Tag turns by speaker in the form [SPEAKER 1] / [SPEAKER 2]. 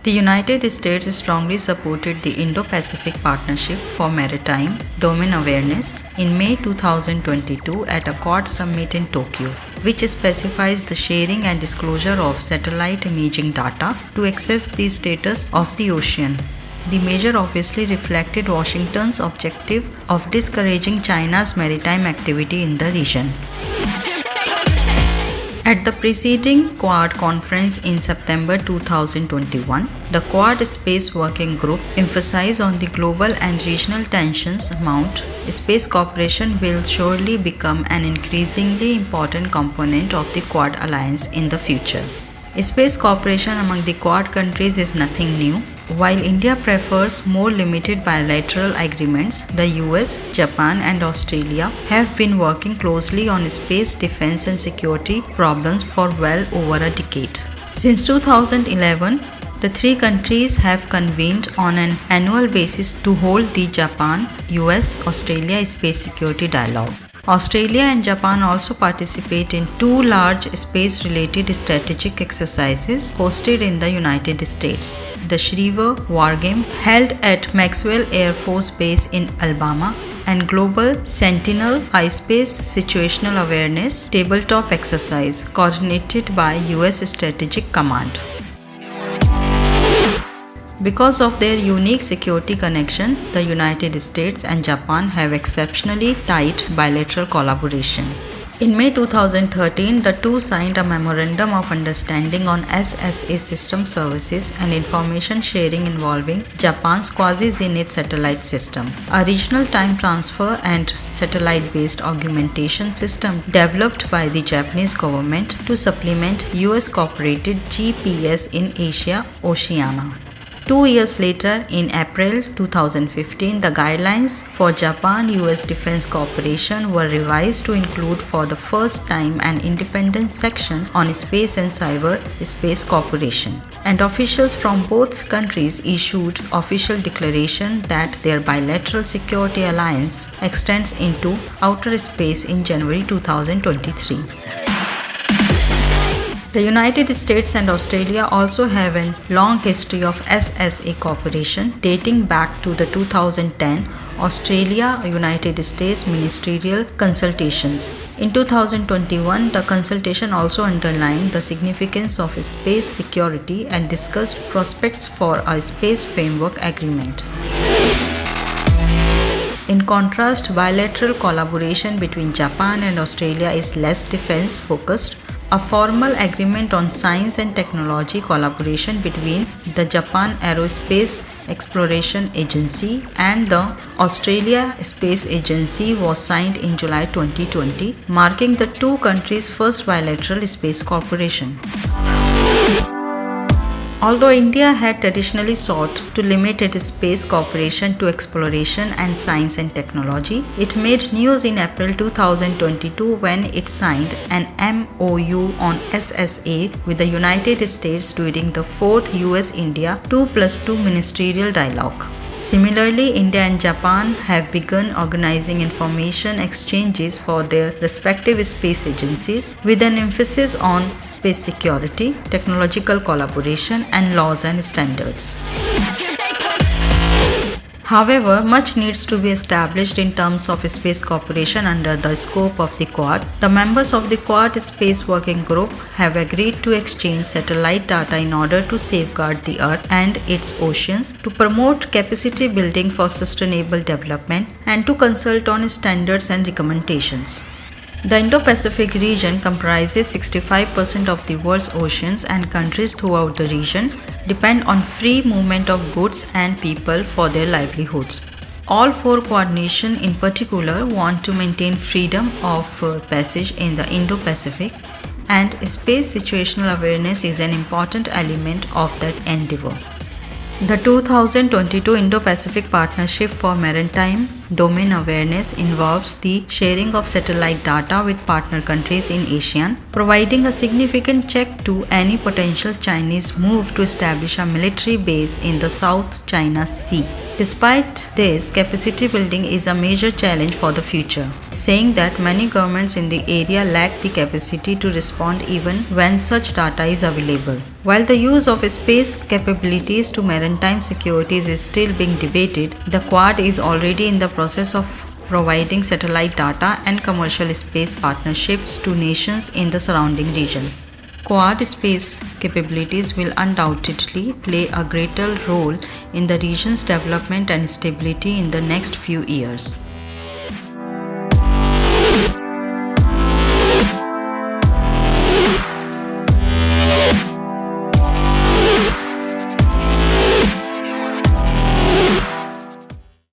[SPEAKER 1] The United States strongly supported the Indo-Pacific Partnership for Maritime Domain Awareness in May 2022 at a Quad summit in Tokyo, which specifies the sharing and disclosure of satellite imaging data to assess the status of the ocean. The measure obviously reflected Washington's objective of discouraging China's maritime activity in the region. At the preceding Quad conference in September 2021, the Quad Space Working Group emphasized on the global and regional tensions amount. Space cooperation will surely become an increasingly important component of the Quad alliance in the future. Space cooperation among the Quad countries is nothing new. While India prefers more limited bilateral agreements, the US, Japan, and Australia have been working closely on space defense and security problems for well over a decade. Since 2011, the three countries have convened on an annual basis to hold the Japan, US, Australia Space Security Dialogue. Australia and Japan also participate in two large space-related strategic exercises hosted in the United States. The Shriver War Game, held at Maxwell Air Force Base in Alabama, and Global Sentinel iSpace Situational Awareness Tabletop Exercise, coordinated by US Strategic Command. Because of their unique security connection, the United States and Japan have exceptionally tight bilateral collaboration. In May 2013, the two signed a Memorandum of Understanding on SSA system services and information sharing involving Japan's quasi-zenith satellite system, a regional time transfer and satellite-based augmentation system developed by the Japanese government to supplement US-cooperated GPS in Asia Oceania. 2 years later, in April 2015, the guidelines for Japan-US defense cooperation were revised to include for the first time an independent section on space and cyber space cooperation. And officials from both countries issued official declaration that their bilateral security alliance extends into outer space in January 2023. The United States and Australia also have a long history of SSA cooperation dating back to the 2010 Australia-United States ministerial consultations. In 2021, the consultation also underlined the significance of space security and discussed prospects for a space framework agreement. In contrast, bilateral collaboration between Japan and Australia is less defense-focused. A formal agreement on science and technology collaboration between the Japan Aerospace Exploration Agency and the Australia Space Agency was signed in July 2020, marking the two countries' first bilateral space cooperation. Although India had traditionally sought to limit its space cooperation to exploration and science and technology, it made news in April 2022 when it signed an MOU on SSA with the United States during the 4th US-India 2+2 ministerial dialogue. Similarly, India and Japan have begun organizing information exchanges for their respective space agencies with an emphasis on space security, technological collaboration, and laws and standards. However, much needs to be established in terms of space cooperation under the scope of the Quad. The members of the Quad Space Working Group have agreed to exchange satellite data in order to safeguard the Earth and its oceans, to promote capacity building for sustainable development, and to consult on standards and recommendations. The Indo-Pacific region comprises 65% of the world's oceans, and countries throughout the region depend on free movement of goods and people for their livelihoods. All four Quad nations in particular want to maintain freedom of passage in the Indo-Pacific, and space situational awareness is an important element of that endeavor. The 2022 Indo-Pacific Partnership for Maritime Domain Awareness involves the sharing of satellite data with partner countries in ASEAN, providing a significant check to any potential Chinese move to establish a military base in the South China Sea. Despite this, capacity building is a major challenge for the future, saying that many governments in the area lack the capacity to respond even when such data is available. While the use of space capabilities to maritime securities is still being debated, the Quad is already in the process of providing satellite data and commercial space partnerships to nations in the surrounding region. Quad space capabilities will undoubtedly play a greater role in the region's development and stability in the next few years.